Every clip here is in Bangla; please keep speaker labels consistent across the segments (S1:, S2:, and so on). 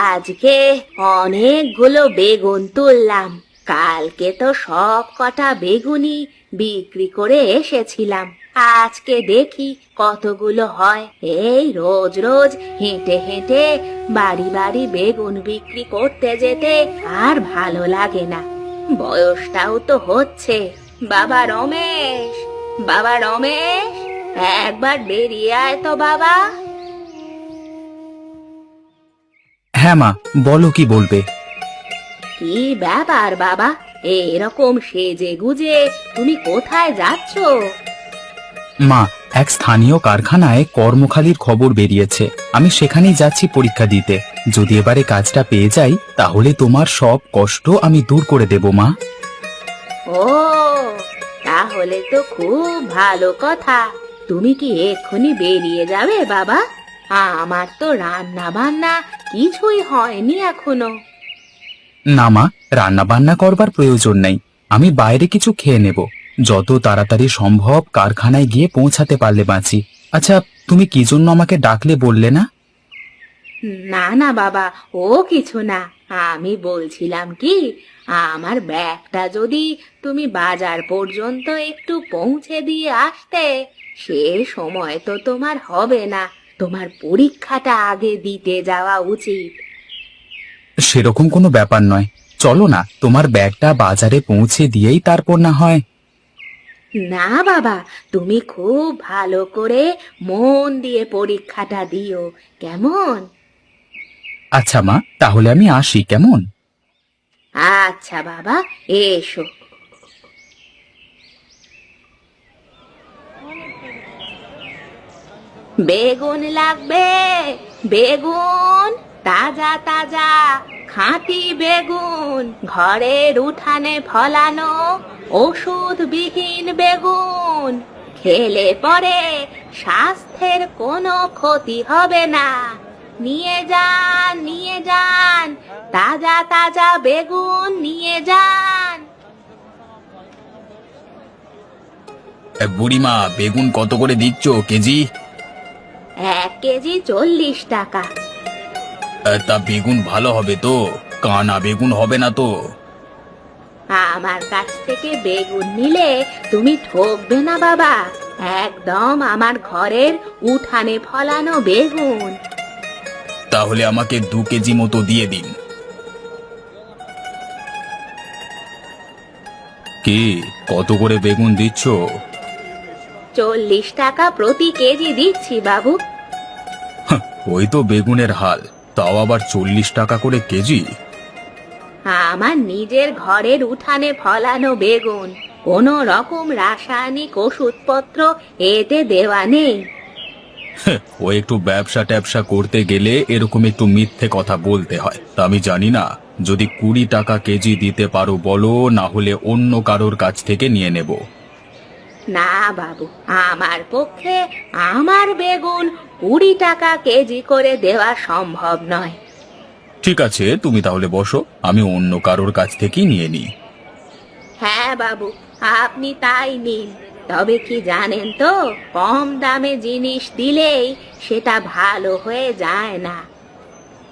S1: আজকে অনেকগুলো বেগুন তুললাম। কালকে তো সব কটা বেগুনই বিক্রি করে এসেছিলাম। আজকে দেখি কতগুলো হয়। এই রোজ রোজ হেঁটে হেঁটে বাড়ি বাড়ি বেগুন বিক্রি করতে যেতে আর ভালো লাগে না। বয়সটাও তো হচ্ছে। বাবা রমেশ, বাবা রমেশ, একবার বেরিয়ে আয় তো বাবা।
S2: হ্যাঁ মা, বলো কি বলবে?
S1: কি ব্যাপার বাবা, এরকম সেজে গুজে তুমি কোথায় যাচ্ছ?
S2: মা, এক স্থানীয় কারখানায় কর্মখালির খবর বেরিয়েছে। আমি সেখানেই যাচ্ছি পরীক্ষা দিতে। যদি এবারে কাজটা পেয়ে যাই তাহলে তোমার সব কষ্ট আমি দূর করে দেব মা।
S1: ও, তাহলে তো খুব ভালো কথা। তুমি কি এক্ষুনি বেরিয়ে যাবে বাবা? আমার তো রান্না বান্না কিছুই হয়নি এখনো।
S2: না মা, রান্না বান্না করবার প্রয়োজন নেই। আমি বাইরে কিছু খেয়ে নেব। যত তাড়াতাড়ি সম্ভব কারখানায় গিয়ে পৌঁছাতে পারলে বাঁচি। আচ্ছা, তুমি কি জন্য আমাকে ডাকলে বললে না?
S1: না না বাবা, ও কিছু না। আমি বলছিলাম কি, আমার ব্যাগটা যদি তুমি বাজার পর্যন্ত একটু পৌঁছে দিয়ে আসতে। সে সময় তো তোমার হবে না, তোমার পরীক্ষাটা আগে দিতে যাওয়া উচিত।
S2: সেরকম কোনো ব্যাপার নয়। চলো না, তোমার ব্যাগটা বাজারে পৌঁছে দিয়েই তারপর না হয়।
S1: না বাবা, তুমি খুব ভালো করে মন দিয়ে পরীক্ষাটা দিও, কেমন?
S2: আচ্ছা মা, তাহলে আমি আসি, কেমন?
S1: আচ্ছা বাবা, এসো। বেগুন লাগবে, বেগুন, তাজা তাজা খাঁটি বেগুন, ঘরের উঠানে ফলানো ওষুধবিহীন বেগুন। খেলে পরে স্বাস্থ্যের কোনো ক্ষতি হবে না। নিয়ে যান, নিয়ে যান, তাজা তাজা বেগুন নিয়ে যান।
S2: বুড়িমা, বেগুন কত করে দিচ্ছ কেজি?
S1: 1 কেজি 40 টাকা।
S2: তা বেগুন ভালো হবে তো? কানা বেগুন হবে না তো?
S1: আমার কাছ থেকে বেগুন নিলে তুমি ঠকবে না বাবা। একদম আমার ঘরের উঠানে ফলানো বেগুন।
S2: তাহলে আমাকে 2 কেজি মতো দিয়ে দিন। কি, কত করে বেগুন দিচ্ছ?
S1: 40 টাকা প্রতি কেজি দিচ্ছি বাবু।
S2: ওই তো বেগুনের হাল, তাও আবার 40 টাকা করে কেজি।
S1: আমার নিজের ঘরের উঠানে ফলানো বেগুন, কোনো রকম রাসায়নিক ওষুধপত্র এতে দেওয়া নেই।
S2: ও একটু ব্যবসা ট্যাবসা করতে গেলে এরকম একটু মিথ্যে কথা বলতে হয়। তা আমি জানি না। যদি 20 টাকা কেজি দিতে পারো বলো, না হলে অন্য কারোর কাছ থেকে নিয়ে নেব।
S1: না বাবু, আমার পক্ষে আমার বেগুন 20 টাকা কেজি করে দেওয়া সম্ভব নয়।
S2: ঠিক আছে, তুমি তাহলে বসো, আমি অন্য কারোর কাছ থেকেই নিয়ে নিই।
S1: হ্যাঁ বাবু, আপনি তাই নিন। তবে কি জানেন তো, কম দামে জিনিস দিলেই সেটা ভালো হয়ে যায় না।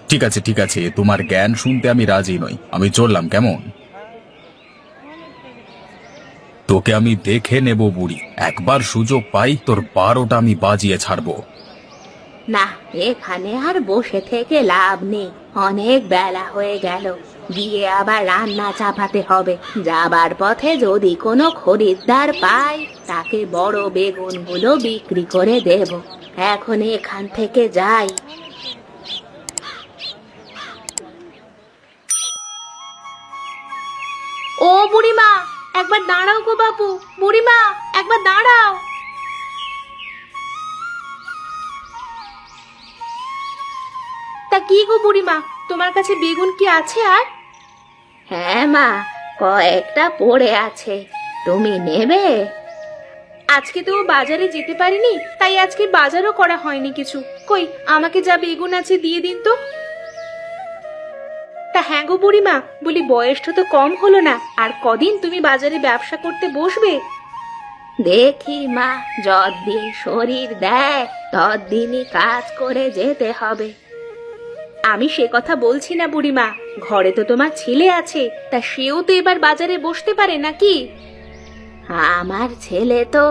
S2: ঠিক আছে ঠিক আছে, তোমার জ্ঞান শুনতে আমি রাজি নই। আমি চললাম, কেমন? তোকে আমি দেখে নেব বুড়ি। একবার সুযোগ পাই তোর 12টা আমি বাজিয়ে ছাড়বো।
S1: না, এখানে আর বসে থেকে লাভ নেই। অনেক বেলা হয়ে গেল, গিয়ে আবার রান্না চাপাতে হবে। যাবার পথে যদি কোনো খরিদ্দার পাই, তাকে বড় বেগুনগুলো বিক্রি করে দেব। এখন এখান থেকে যাই। ও বুড়িমা, একবার দাঁড়াও গো বাপু। বুড়িমা, একবার দাঁড়াও। তা কি গো বুড়িমা, তোমার কাছে বেগুন কি আছে আর? হ্যাঁ মা, কয়েকটা পড়ে আছে, তুমি নেবে? আজকে তো বাজারে যেতে পারিনি, তাই আজকে বাজারও করা হয়নি কিছু। কই, আমাকে যা বেগুন আছে দিয়ে দিন তো। তা হ্যাঁ গো বুড়িমা, বলি বয়সটা তো কম হলো না, আর কদিন তুমি বাজারে ব্যবসা করতে বসবে? দেখি মা, যতদিন শরীর দেয় ততদিনই কাজ করে যেতে হবে। আমি সে কথা বলছি না বুড়িমা, ঘরে তো তোমার ছেলে আছে, তা সেও তো এবার বাজারে বসতে পারে নাকি? আমার ছেলে তো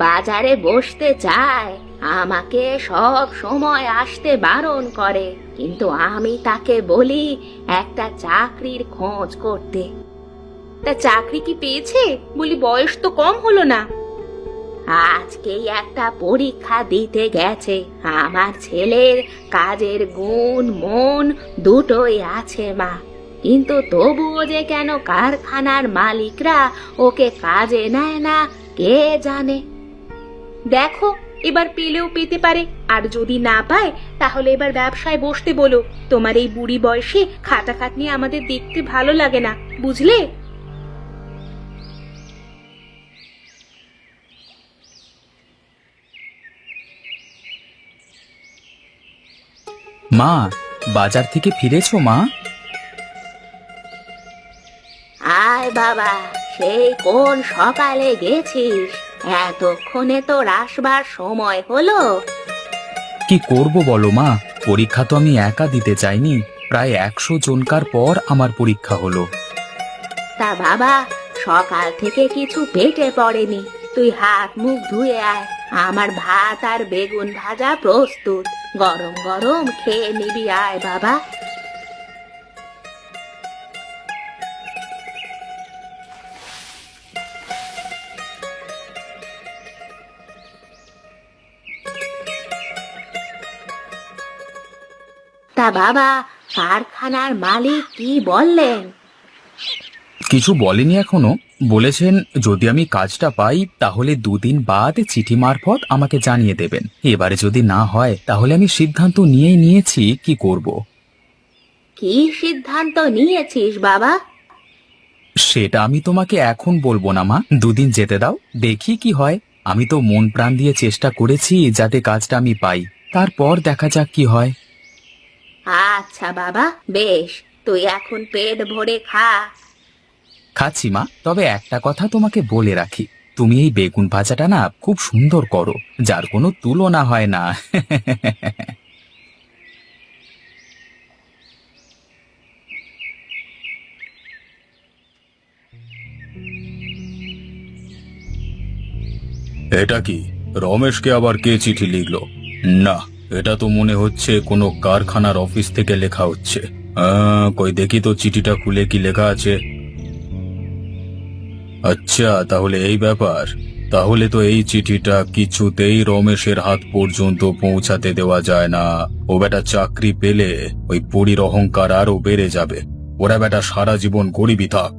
S1: বাজারে বসতে চায়, আমাকে সব সময় আসতে বারণ করে, কিন্তু আমি তাকে বলি একটা চাকরির খোঁজ করতে। তা চাকরি কি পেয়েছে? বলি বয়স তো কম হলো না। আজকেই একটা পরীক্ষা দিতে গেছে। আমার ছেলের কাজের গুণ মন দুটোই আছে মা, কিন্তু তবুও যে কেন কারখানার মালিকরা ওকে কাজে নেয় না কে জানে। দেখো, এবার পেলেও পেতে পারে, আর যদি না পায় তাহলে এবার ব্যবসায় বসতে বলো। তোমার এই বুড়ি বয়সে খাটাখাটনি আমাদের দেখতে ভালো লাগে না, বুঝলে?
S2: মা, বাজার থেকে ফিরেছো মা?
S1: আয় বাবা, সেই কোন সকালে গেছিস, এতক্ষণে তো আসবার সময় হলো।
S2: কি করব বলো মা, পরীক্ষা তো আমি একা দিতে চাইনি, প্রায় 100 জনকার পর আমার পরীক্ষা হলো।
S1: তা বাবা, সকাল থেকে কিছু পেটে পড়েনি, তুই হাত মুখ ধুয়ে আয়, আমার ভাত আর বেগুন ভাজা প্রস্তুত, গরম গরম খেয়ে নিবি, আয় বাবা। তা বাবা, কারখানার মালিক কি বললেন?
S2: কিছু বলেনি এখনো, বলেছেন যদি আমি কাজটা পাই তাহলে 2 দিন বাদ চিঠি মারফত আমাকে জানিয়ে দেবেন। এবারে যদি না হয় তাহলে আমি সিদ্ধান্ত নিয়েই নিয়েছি কি করব।
S1: কি সিদ্ধান্ত নিয়েছিস বাবা?
S2: সেটা আমি তোমাকে এখন বলবো না মা, 2 দিন যেতে দাও, দেখি কি হয়। আমি তো মন প্রাণ দিয়ে চেষ্টা করেছি যাতে কাজটা আমি পাই, তারপর দেখা যাক কি হয়।
S1: আচ্ছা বাবা, বেশ, তুই এখন পেট ভরে খা।
S2: খাচ্ছি মা, তবে একটা কথা তোমাকে বলে রাখি, তুমি এই বেগুন ভাজাটা না খুব সুন্দর করো, যার কোনো তুলনা হয় না। এটা কি, রমেশকে আবার কে চিঠি লিখলো? না, এটা তো মনে হচ্ছে কোনো কারখানার অফিস থেকে লেখা হচ্ছে। কই দেখি তো চিঠিটা খুলে কি লেখা আছে। আচ্ছা, তাহলে এই ব্যাপার। তাহলে তো এই চিঠিটা কিছুতেই রমেশের হাত পর্যন্ত পৌঁছাতে দেওয়া যায় না। ও বেটা চাকরি পেলে ওই বুড়ির অহংকার আরো বেড়ে যাবে। ওরা বেটা সারা জীবন গরিবই থাক।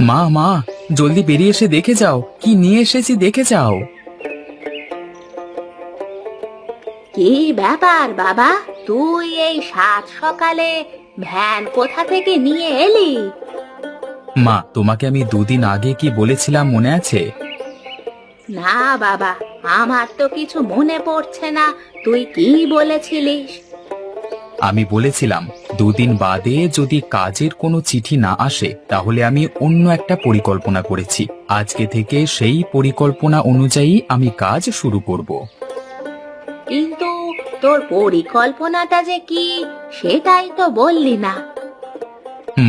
S2: মা মা, জলদি বেরিয়ে এসে দেখে যাও কি নিয়ে এসেছি, দেখে যাও।
S1: কি ব্যাপার বাবা, তুই এই সাত সকালে ভ্যান কোথা থেকে নিয়ে এলি?
S2: মা, তোমাকে আমি 2 দিন আগে কি বলেছিলাম মনে আছে?
S1: না বাবা, আমার তো কিছু মনে পড়ছে না, তুই কি বলেছিলিস?
S2: আমি বলেছিলাম 2 দিন বাদে যদি কাজের কোনো চিঠি না আসে তাহলে আমি অন্য একটা পরিকল্পনা করেছি। আজকে থেকে সেই পরিকল্পনা অনুযায়ী আমি কাজ শুরু করব।
S1: কিন্তু তোর পরিকল্পনাটা যে কি সেটাই তো বললি না।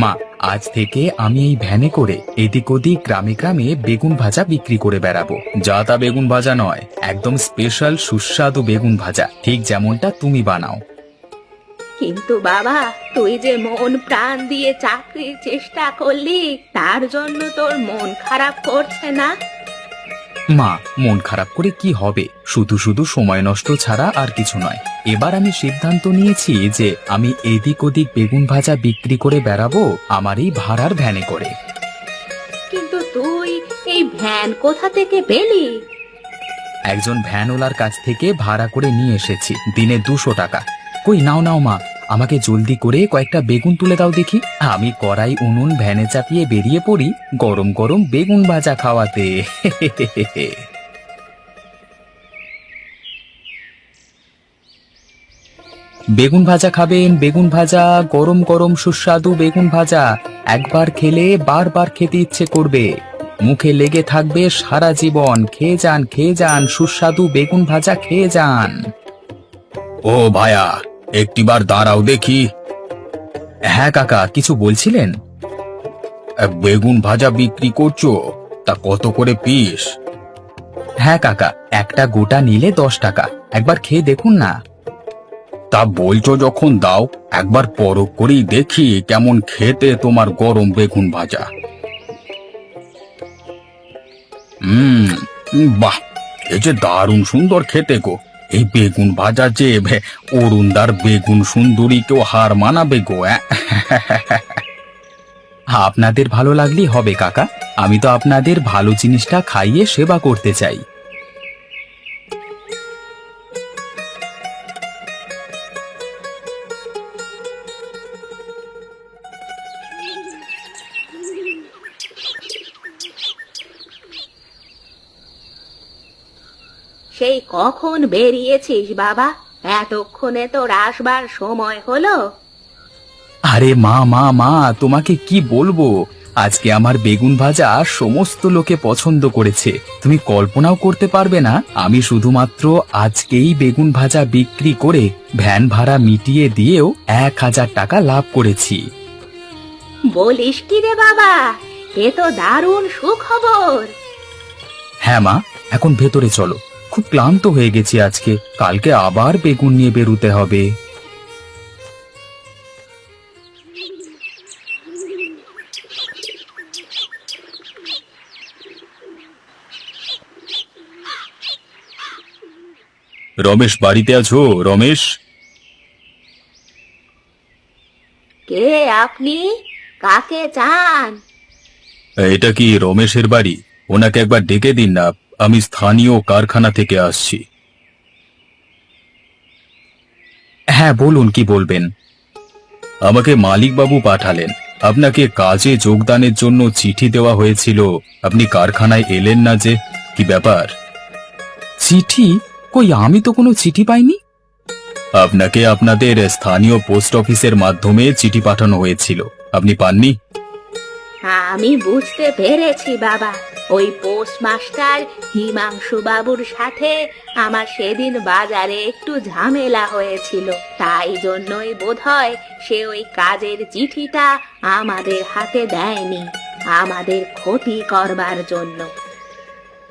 S2: মা, আজ থেকে আমি এই ভ্যানে করে এদিক ওদিক গ্রামে গ্রামে বেগুন ভাজা বিক্রি করে বেড়াবো। যা তা বেগুন ভাজা নয়, একদম স্পেশাল সুস্বাদু বেগুন ভাজা, ঠিক যেমনটা তুমি বানাও।
S1: কিন্তু বাবা, তুই যে মন প্রাণ দিয়ে চাকরির চেষ্টা করলি, তার জন্য তোর মন খারাপ করছে না?
S2: মা, মন খারাপ করে কি হবে, শুধু শুধু সময় নষ্ট ছাড়া আর কিছু নয়। এবার আমি সিদ্ধান্ত নিয়েছি যে আমি এদিক ওদিক বেগুন ভাজা বিক্রি করে বেড়াবো আমার এই ভাড়ার ভ্যানে করে।
S1: কিন্তু তুই এই ভ্যান কোথা থেকে পেলি?
S2: একজন ভ্যানওয়ালার কাছ থেকে ভাড়া করে নিয়ে এসেছি, দিনে 200 টাকা। কই নাও নাও মা, আমাকে জলদি করে কয়েকটা বেগুন তুলে দাও দেখি। আমি কড়াই উনুন ভ্যানে চাপিয়ে বেরিয়ে পড়ি গরম গরম বেগুন ভাজা খাওয়াতে। বেগুন ভাজা খাবেন? বেগুন ভাজা, গরম গরম সুস্বাদু বেগুন ভাজা, একবার খেলে বারবার খেতে ইচ্ছে করবে, মুখে লেগে থাকবে সারা জীবন। খেয়ে যান সুস্বাদু বেগুন ভাজা, খেয়ে যান। ও ভায়া, একটিবার দাঁড়াও দেখি। হ্যাঁ কাকা, কিছু বলছিলেন? বেগুন ভাজা বিক্রি করছো? তা কত করে পিস? হ্যাঁ কাকা, একটা গোটা নিলে 10 টাকা, একবার খেয়ে দেখুন না। তা বলছো যখন দাও, একবার পরখ করেই দেখি কেমন খেতে তোমার গরম বেগুন ভাজা। বাহ, এই যে দারুণ সুন্দর খেতে গো। এই বেগুন ভাজা যে অরুণদার বেগুন সুন্দরী কেউ হার মানাবে গো। আপনাদের ভালো লাগলেই হবে কাকা, আমি তো আপনাদের ভালো জিনিসটা খাইয়ে সেবা করতে চাই।
S1: সেই কখন বেরিয়েছিস বাবা? এতক্ষণে তোর আসবার সময় হলো?
S2: আরে মা মা মা, তোমাকে কি বলবো, আজকে আমার বেগুন ভাজা সমস্ত লোকে পছন্দ করেছে। তুমি কল্পনাও করতে পারবে না, আমি শুধুমাত্র আজকেই বেগুন ভাজা বিক্রি করে ভ্যান ভাড়া মিটিয়ে দিয়েও 1000 টাকা লাভ করেছি।
S1: বলিস কি রে বাবা, এ তো দারুণ সুখবর।
S2: হ্যাঁ মা, এখন ভেতরে চলো, খুব ক্লান্ত হয়ে গেছি আজকে, কালকে আবার বেগুন নিয়ে বেরুতে হবে। রমেশ বাড়িতে আছো? রমেশ?
S1: কে আপনি? কাকে চান?
S2: এটা কি রমেশের বাড়ি? ওনাকে একবার ডেকে দিন না, আমি স্থানীয় কারখানা থেকে আসছি। হ্যাঁ বলুন, কি বলবেন? আমাকে মালিক বাবু পাঠালেন, আপনাকে কাজে যোগদানের জন্য চিঠি দেওয়া হয়েছিল, আপনি কারখানায় এলেন না যে, কি ব্যাপার? চিঠি? কই, আমি তো কোনো চিঠি পাইনি। আপনাকে আপনাদের স্থানীয় পোস্ট অফিসের মাধ্যমে চিঠি পাঠানো হয়েছিল, আপনি পাননি?
S1: আমি বুঝতে পেরেছি বাবা, ওই পোস্টমাস্টার হিমাংশু বাবুর সাথে আমার সেদিন বাজারে একটু ঝামেলা হয়েছিল, তাই জন্যই বোধহয় সে ওই কাজের চিঠিটা আমাদের হাতে দেয়নি, আমাদের ক্ষতি করবার জন্য।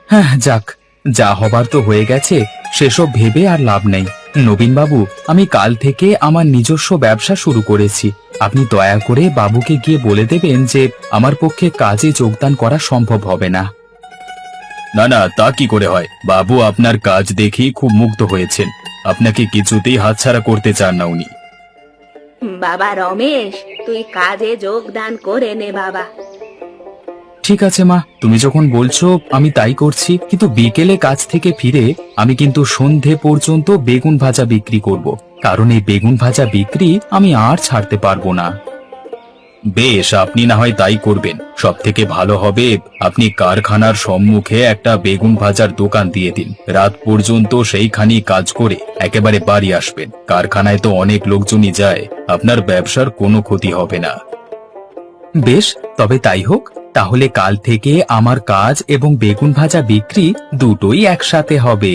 S2: হ্যাঁ যাক, যা হবার তো হয়ে গেছে, সেসব ভেবে আর লাভ নেই। নবীন বাবু, আমি কাল থেকে আমার নিজস্ব ব্যবসা শুরু করেছি, আপনি দয়া করে বাবুকে গিয়ে বলে দেবেন যে আমার পক্ষে কাজে যোগদান করা সম্ভব হবে না। না না, তা কি করে হয়, বাবু আপনার কাজ দেখেই খুব মুগ্ধ হয়েছেন, আপনাকে কিছুতেই হাতছাড়া করতে চান না উনি।
S1: বাবা রমেশ, তুই কাজে যোগদান করে নে বাবা।
S2: ঠিক আছে মা, তুমি যখন বলছো আমি তাই করছি, কিন্তু বিকেলে কাজ থেকে ফিরে আমি কিন্তু সন্ধে পর্যন্ত বেগুন ভাজা বিক্রি করব, কারণ এই বেগুন ভাজা বিক্রি আমি আর ছাড়তে পারবো না। বেশ, আপনি না হয় তাই করবেন, সব থেকে ভালো হবে আপনি কারখানার সম্মুখে একটা বেগুন ভাজার দোকান দিয়ে দিন, রাত পর্যন্ত সেইখানি কাজ করে একেবারে বাড়ি আসবেন, কারখানায় তো অনেক লোকজনই যায়, আপনার ব্যবসার কোনো ক্ষতি হবে না। বেশ, তবে তাই হোক, তাহলে কাল থেকে আমার কাজ এবং বেগুন ভাজা বিক্রি দুটোই একসাথে হবে।